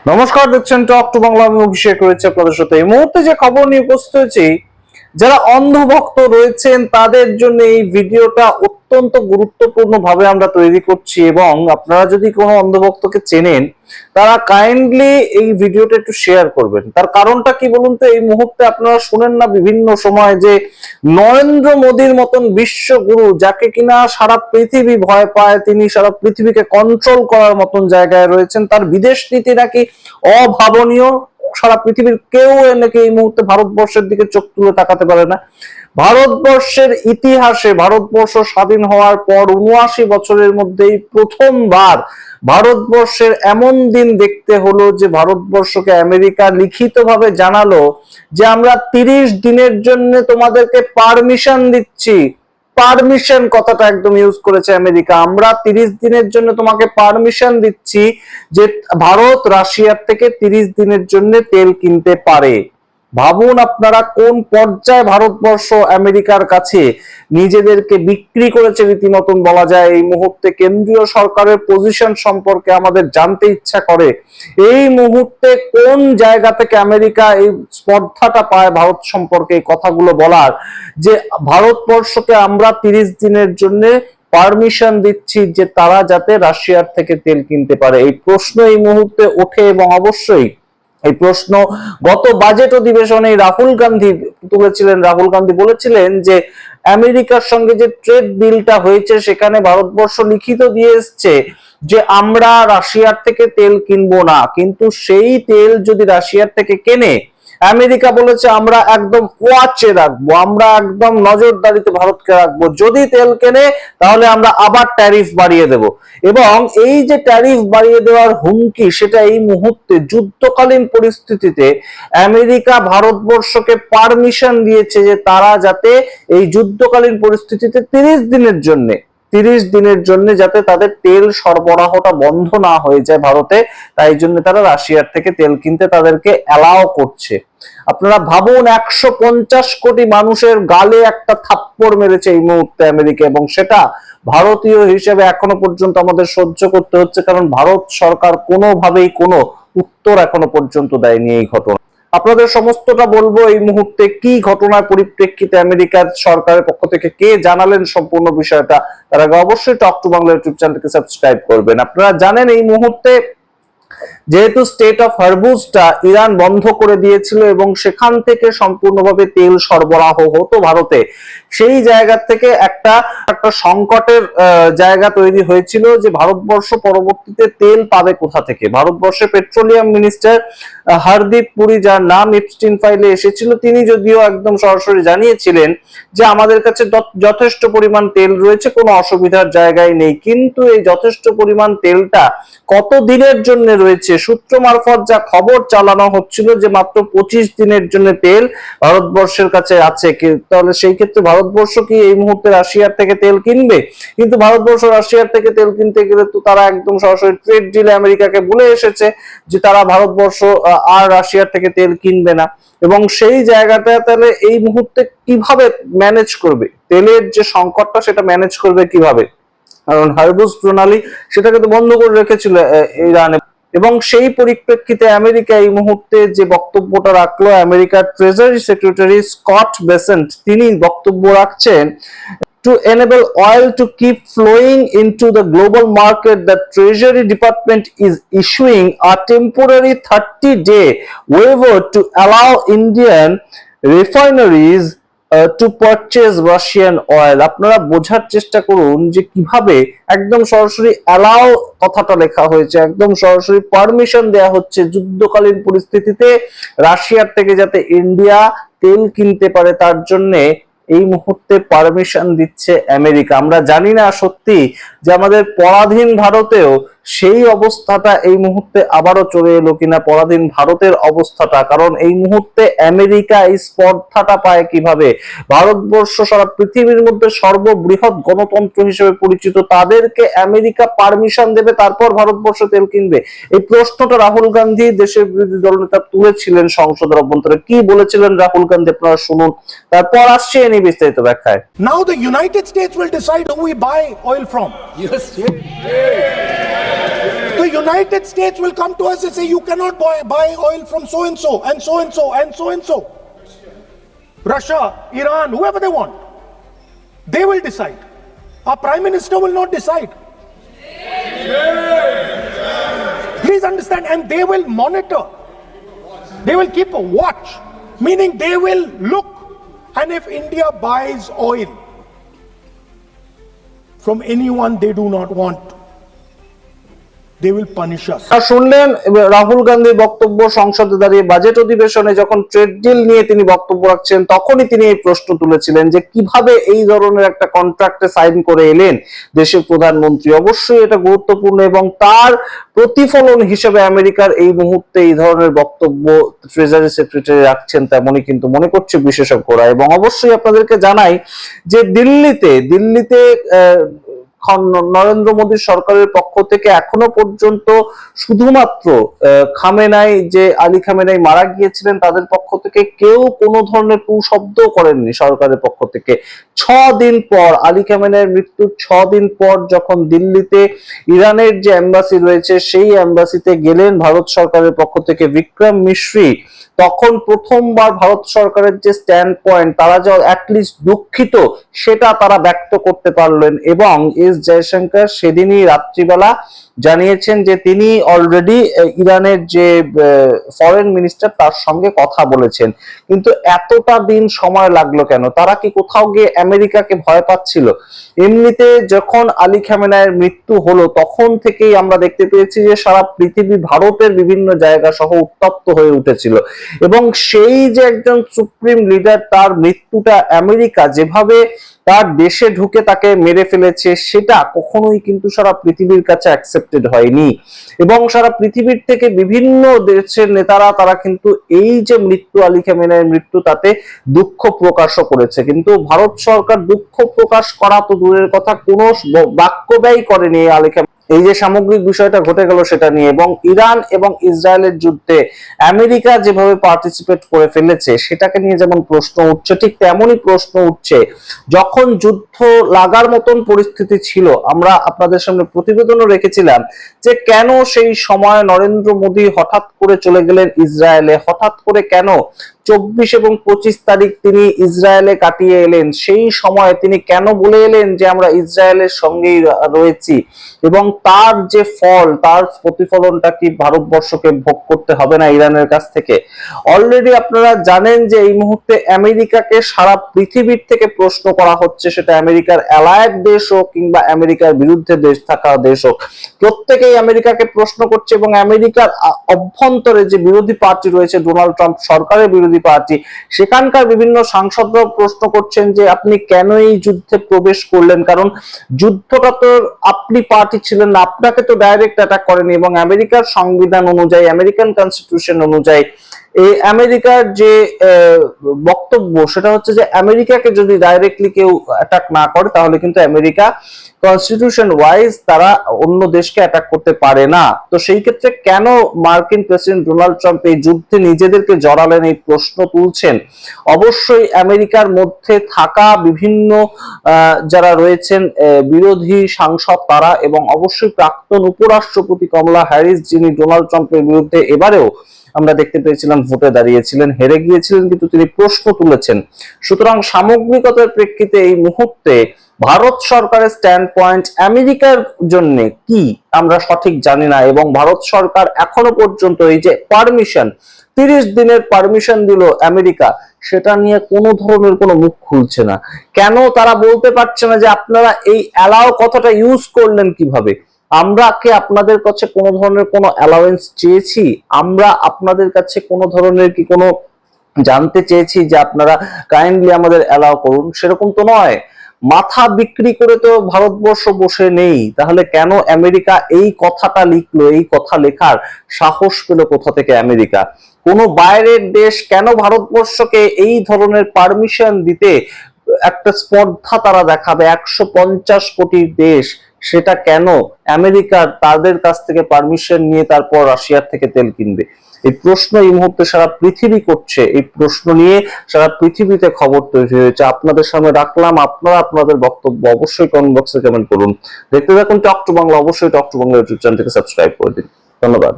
নমস্কার, দেখছেন talk to Bangla. আমি অভিষেক রয়েছে আপনাদের সাথে। এই মুহূর্তে যে খবর নিয়ে উপস্থিত হয়েছি, যারা অন্ধভক্ত রয়েছেন তাদের জন্য এই ভিডিওটা অত্যন্ত গুরুত্বপূর্ণ ভাবে আমরা তৈরি করছি, এবং আপনারা যদি কোনো অন্ধভক্তকে চেনেন তারা কাইন্ডলি এই ভিডিওটা একটু শেয়ার করবেন। তার কারণটা কি বলুন তো, এই মুহূর্তে আপনারা শুনেন না বিভিন্ন সময় যে নরেন্দ্র মোদীর মতন বিশ্বগুরু, যাকে কিনা সারা পৃথিবী ভয় পায়, তিনি সারা পৃথিবীকে কন্ট্রোল করার মতন জায়গায় রয়েছেন, তার বিদেশ নীতি নাকি অভাবনীয়। সারা পৃথিবীর কেউ নাকি এই মুহূর্তে ভারতবর্ষের দিকে চোখ তুলে তাকাতে পারে না। ভারতবর্ষের ইতিহাসে ভারতবর্ষ স্বাধীন হওয়ার পর ৭৯ বছরের মধ্যেই প্রথমবার ভারতবর্ষের এমন দিন দেখতে হলো যে ভারতবর্ষকে আমেরিকা লিখিতভাবে জানালো যে আমরা ৩০ দিনের জন্য তোমাদেরকে পারমিশন দিচ্ছি। পারমিশন কথাটা একদম ইউজ করেছে আমেরিকা। আমরা ৩০ দিনের জন্য তোমাকে পারমিশন দিচ্ছি যে ভারত রাশিয়ার থেকে ৩০ দিনের জন্য তেল কিনতে পারে। ভাবুন আপনারা কোন পর্যায়ে ভারতবর্ষ আমেরিকার কাছে নিজেদেরকে বিক্রি করেছে রীতিমতন বলা যায়। এই মুহূর্তে কেন্দ্রীয় সরকারের পজিশন সম্পর্কে আমাদের জানতে ইচ্ছা করে। এই মুহূর্তে কোন জায়গা থেকে আমেরিকা এই স্পর্ধাটা পায় ভারত সম্পর্কে এই কথাগুলো বলার, যে ভারতবর্ষকে আমরা ৩০ দিনের জন্য পারমিশন দিচ্ছি যে তারা যাতে রাশিয়ার থেকে তেল কিনতে পারে। এই প্রশ্ন এই মুহূর্তে ওঠে, এবং অবশ্যই এই প্রশ্ন গত বাজেট অধিবেশনে রাহুল গান্ধী তুলেছিলেন। রাহুল গান্ধী বলেছিলেন যে আমেরিকার সঙ্গে যে ট্রেড ডিলটা হয়েছে সেখানে ভারতবর্ষ লিখিত দিয়ে এসছে যে আমরা রাশিয়ার থেকে তেল কিনবো না, কিন্তু সেই তেল যদি রাশিয়ার থেকে কেনে, আমেরিকা বলেছে আমরা একদম ওয়াচে রাখবো, আমরা একদম নজরদারিতে ভারতকে রাখবো, যদি তেল কেনে তাহলে আমরা আবার ট্যারিফ বাড়িয়ে দেব। এবং এই যে ট্যারিফ বাড়িয়ে দেওয়ার হুমকি, সেটা এই মুহূর্তে যুদ্ধকালীন পরিস্থিতিতে আমেরিকা ভারতবর্ষকে পারমিশন দিয়েছে যে তারা যাতে এই যুদ্ধকালীন পরিস্থিতিতে ৩০ দিনের জন্য যাতে তাদের তেল সরবরাহটা বন্ধ না হয়ে যায় ভারতে, তাই জন্য তারা রাশিয়ার থেকে তেল কিনতে তাদেরকে অ্যালাউ করছে। আপনারা ভাবুন, ১৫০ কোটি মানুষের গালে একটা থাপ্পড় মেরেছে এই মুহূর্তে আমেরিকা, এবং সেটা ভারতীয় হিসেবে এখনো পর্যন্ত আমাদের সহ্য করতে হচ্ছে, কারণ ভারত সরকার কোনোভাবেই কোনো উত্তর এখনো পর্যন্ত দেয়নি এই ঘটনা। আপনাদের সমস্তটা বলবো এই মুহূর্তে কি ঘটনার পরিপ্রেক্ষিতে আমেরিকার সরকারের পক্ষ থেকে কে জানালেন সম্পূর্ণ বিষয়টা। তার আগে অবশ্যই টক টু বাংলা ইউটিউব চ্যানেলকে সাবস্ক্রাইব করবেন। আপনারা জানেন এই মুহূর্তে যেহেতু স্টেট অফ হরমুজটা ইরান বন্ধ করে দিয়েছিল এবং সেখান থেকে সম্পূর্ণভাবে তেল সরবরাহ হতো ভারতে, সেই জায়গা থেকে একটা সংকটের জায়গা তৈরি হয়েছিল যে ভারতবর্ষ পরবর্তীতে তেল পাবে কোথা থেকে। ভারতবর্ষের পেট্রোলিয়াম মিনিস্টার হরদীপ পুরী, যার নাম এপস্টিন ফাইলে এসেছিল, তিনি যদিও একদম সরাসরি জানিয়েছিলেন যে আমাদের কাছে যথেষ্ট পরিমাণ তেল রয়েছে, কোনো অসুবিধার জায়গায় নেই, কিন্তু এই যথেষ্ট পরিমাণ তেলটা কত দিনের জন্য রয়েছে, সূত্র মারফত যা খবর চালানো হচ্ছিল যে মাত্র ২৫ দিনের জন্য তেল ভারতবর্ষের কাছে আছে। তাহলে সেই ক্ষেত্রে ভারতবর্ষ কি এই মুহূর্তে রাশিয়ার থেকে তেল কিনবে? কিন্তু ভারতবর্ষ রাশিয়ার থেকে তেল কিনতে গেলে তো তারা একদম সরাসরি ট্রেড ডিলে আমেরিকাকে বলে এসেছে যে তারা ভারতবর্ষ আর রাশিয়ার থেকে তেল কিনবে না। এবং সেই জায়গাটা তাহলে এই মুহূর্তে কিভাবে ম্যানেজ করবে, তেলের যে সংকটটা সেটা ম্যানেজ করবে কিভাবে? কারণ হরমুজ প্রণালী সেটাকে তো বন্ধ করে রেখেছিল ইরানে। এবং সেই পরিপ্রেক্ষিতে আমেরিকা এই মুহূর্তে যে বক্তব্যটা রাখলো, আমেরিকার ট্রেজারি সেক্রেটারি স্কট বেসেন্ট তিনি বক্তব্য রাখছেন, to enable oil to keep flowing into the global market, the Treasury Department is issuing a temporary 30-day waiver to allow Indian refineries to purchase Russian oil. আপনারা বোঝার চেষ্টা করুন যে কিভাবে একদম সরাসরি অ্যালাউ কথাটা লেখা হয়েছে, একদম সরাসরি পারমিশন দেয়া হচ্ছে যুদ্ধকালীন পরিস্থিতিতে রাশিয়ার থেকে যাতে ইন্ডিয়া তেল কিনতে পারে, তার জন্য এই মুহূর্তে পারমিশন দিচ্ছে আমেরিকা। আমরা জানি না সত্যি যে আমাদের পরাধীন ভারতেও সেই অবস্থাটা এই মুহূর্তে আবারও চলে এলো কিনা, পরাধীন ভারতের অবস্থাটা। কারণ এই মুহূর্তে আমেরিকা এই স্পর্ধাটা পায় কিভাবে, ভারতবর্ষ সারা পৃথিবীর মধ্যে সর্ববৃহৎ গণতন্ত্র হিসেবে পরিচিত, তাদেরকে আমেরিকা পারমিশন দেবে তারপর ভারতবর্ষ তেল কিনবে। এই প্রশ্নটা রাহুল গান্ধী দেশের বিরোধী দলনেতা তুলেছিলেন সংসদের অভ্যন্তরে। কি বলেছিলেন রাহুল গান্ধী আপনারা শুনুন, তারপর আসছে এ নিয়ে বিস্তারিত ব্যাখ্যায়। Now the United States will decide who we buy oil from. Yes. The United States will come to us and say, you cannot buy oil from so and so and so and so and so and so. Russia, Iran, whoever they want, they will decide. Our Prime Minister will not decide. Please understand, and they will monitor. They will keep a watch, meaning they will look, and if India buys oil from anyone they do not want, they will punish us. শুনলেন রাহুল গান্ধীর বক্তব্য সংসদে দাঁড়িয়ে budget অধিবেশনে যখন trade deal নিয়ে তিনি বক্তব্য রাখছেন তখনই তিনি এই প্রশ্ন তুলেছিলেন যে কিভাবে এই ধরনের একটা কন্ট্রাক্টে সাইন করে এলেন দেশের প্রধানমন্ত্রী। অবশ্যই এটা গুরুত্বপূর্ণ এবং তার প্রতিফলন হিসেবে আমেরিকার এই মুহূর্তে এই ধরনের বক্তব্য ট্রেজারি সেক্রেটারি রাখছেন তেমনই কিন্তু মনে করছে বিশেষজ্ঞরা। এবং অবশ্যই আপনাদেরকে জানাই যে দিল্লিতে নরেন্দ্র মোদী সরকারের পক্ষ থেকে এখনো পর্যন্ত শুধুমাত্র খামেনাই, যে আলী খামেনাই মারা গিয়েছিলেন, তাদের পক্ষ থেকে কেউ কোনো ধরনের কুশব্দ করেননি সরকারের পক্ষ থেকে। 6 দিন পর, আলী খামেনাইয়ের মৃত্যুর 6 দিন পর যখন দিল্লিতে ইরানের যে এম্বাসি রয়েছে সেই এম্বাসিতে গেলেন ভারত সরকারের পক্ষ থেকে বিক্রম মিশ্রি, তখন প্রথমবার ভারত সরকারের যে স্ট্যান্ড পয়েন্ট, তারা যে অ্যাটলিস্ট দুঃখিত সেটা তারা ব্যক্ত করতে পারলেন। এবং এস জয়শঙ্কর সেদিনই রাত্রিবেলা জানিয়েছেন যে তিনি অলরেডি ইরানের যে ফরেন মিনিস্টার তার সঙ্গে কথা বলেছেন। কিন্তু এতটা দিন সময় লাগলো কেন? তারা কি কোথাও গিয়ে আমেরিকাকে ভয় পাচ্ছিল? এমনিতে যখন আলী খামেনাইয়ের মৃত্যু হলো তখন থেকেই আমরা দেখতে পেয়েছি যে সারা পৃথিবী, ভারতের বিভিন্ন জায়গা সহ উত্তপ্ত হয়ে উঠেছিল। এবং সেই যে একজন সুপ্রিম লিডার, তার মৃত্যুটা আমেরিকা যেভাবে তার দেশে ঢুকে তাকে মেরে ফেলেছে সেটা কখনোই কিন্তু সারা পৃথিবীর কাছে অ্যাকসেপ্টেড হয়নি। এবং সারা পৃথিবীর থেকে বিভিন্ন দেশের নেতারা তারা কিন্তু এই যে মৃত্যু, আলী খামেনাইয়ের মৃত্যু, তাতে দুঃখ প্রকাশও করেছে। কিন্তু ভারত সরকার দুঃখ প্রকাশ করা তো দূরের কথা, কোনো বাক্য ব্যয় করেনি আলী খামেনাই এই যে সামগ্রিক বিষয়টা ঘটে গেল সেটা নিয়ে। এবং ইরান এবং ইসরায়েলের যুদ্ধে আমেরিকা যেভাবে পার্টিসিপেট করে ফেলেছে সেটাকে নিয়ে যেমন প্রশ্ন উঠছে, ঠিক তেমনই প্রশ্ন উঠছে যখন যুদ্ধ লাগার মতন পরিস্থিতি ছিল। আমরা আপনাদের সামনে প্রতিবেদনও রেখেছিলাম যে কেন সেই সময় নরেন্দ্র মোদী হঠাৎ করে চলে গেলেন ইসরায়েলে, হঠাৎ করে কেন 24 এবং 25 তারিখ তিনি ইসরায়েলে কাটিয়ে এলেন। সেই সময় তিনি কেন বলে এলেন যে আমরা ইসরায়েলের সঙ্গেই রয়েছি, এবং তার যে ফল, তার প্রতিফলনটা কি ভারতবর্ষকে ভোগ করতে হবে না ইরানের কাছ থেকে? অলরেডি আপনারা জানেন যে এই মুহূর্তে আমেরিকাকে সারা পৃথিবীর থেকে প্রশ্ন করা হচ্ছে, সেটা আমেরিকার অ্যালায়েড দেশ হোক কিংবা আমেরিকার বিরুদ্ধে দেশ থাকা দেশ হোক, প্রত্যেকেই আমেরিকাকে প্রশ্ন করছে। এবং আমেরিকার অভ্যন্তরে যে বিরোধী পার্টি রয়েছে, ডোনাল্ড ট্রাম্প সরকারের বিরোধী পার্টি, সেখানকার বিভিন্ন সাংসদরাও প্রশ্ন করছেন যে আপনি কেন এই যুদ্ধে প্রবেশ করলেন? কারণ যুদ্ধটা তো আপনি পার্টি ছিলেন না, আপনাকে তো ডাইরেক্ট অ্যাটাক করেনি। এবং আমেরিকার সংবিধান অনুযায়ী, আমেরিকান কনস্টিটিউশন অনুযায়ী এই আমেরিকার যে বক্তব্য সেটা হচ্ছে যে আমেরিকাকে যদি ডাইরেক্টলি কেউ অ্যাটাক না করে তাহলে কিন্তু আমেরিকা কনস্টিটিউশন ওয়াইজ তারা অন্য দেশকে অ্যাটাক করতে পারে না। তো সেই ক্ষেত্রে কেন মার্কিন প্রেসিডেন্ট ডোনাল্ড ট্রাম্প এই যুদ্ধে নিজেদেরকে জড়ালেন, এই প্রশ্ন তুলছেন। অবশ্যই আমেরিকার মধ্যে থাকা বিভিন্ন যারা রয়েছেন বিরোধী সাংসদ তারা, এবং অবশ্যই প্রাক্তন উপরাষ্ট্রপতি কমলা হ্যারিস, যিনি ডোনাল্ড ট্রাম্পের বিরুদ্ধে এবারেও আমরা দেখতে পেয়েছিলাম ভোটে দাঁড়িয়েছিলেন, হেরে গিয়েছিলেন, কিন্তু তিনি প্রশ্ন তুলেছেন। সুতরাং সামগ্রিকতার প্রেক্ষিতে এই মুহূর্তে ভারত সরকারের স্ট্যান্ড পয়েন্ট আমেরিকার জন্য কি আমরা সঠিক জানি না। এবং ভারত সরকার এখনো পর্যন্ত এই যে পারমিশন, 30 দিনের পারমিশন দিল আমেরিকা, সেটা নিয়ে কোনো ধরনের কোনো মুখ খুলছে না। কেন তারা বলতে পারছে না যে আপনারা এই অ্যালাউ কথাটা ইউজ করলেন কিভাবে? আমরা কি আপনাদের কাছে কোনো ধরনের কোনো অ্যালাউয়েন্স চেয়েছি? আমরা আপনাদের কাছে কোনো ধরনের কি কোনো জানতে চেয়েছি যে আপনারা কাইন্ডলি আমাদের অ্যালাউ করুন? সেরকম তো নয়। মাথা বিক্রি করে তো ভারতবর্ষ বসে নেই, তাহলে কেন আমেরিকা এই কথাটা লিখলো? এই কথা লেখার সাহস পেল কোথা থেকে আমেরিকা? কোন বাইরের দেশ কেন ভারতবর্ষকে এই ধরনের পারমিশন দিতে একটা স্পর্ধা তারা দেখাবে? 150 কোটির দেশ, সেটা কেন আমেরিকা তাদের কাছ থেকে পারমিশন নিয়ে তারপর রাশিয়ার থেকে তেল কিনবে? এই প্রশ্ন এই মুহূর্তে সারা পৃথিবী করছে, এই প্রশ্ন নিয়ে সারা পৃথিবীতে খবর তৈরি হয়েছে। আপনাদের সামনে রাখলাম, আপনারা আপনাদের বক্তব্য অবশ্যই কমেন্ট বক্সে কমেন্ট করুন। দেখতে থাকুন টক টু বাংলা, অবশ্যই টক টু বাংলা ইউটিউব চ্যানেলটিকে সাবস্ক্রাইব করে দিন। ধন্যবাদ।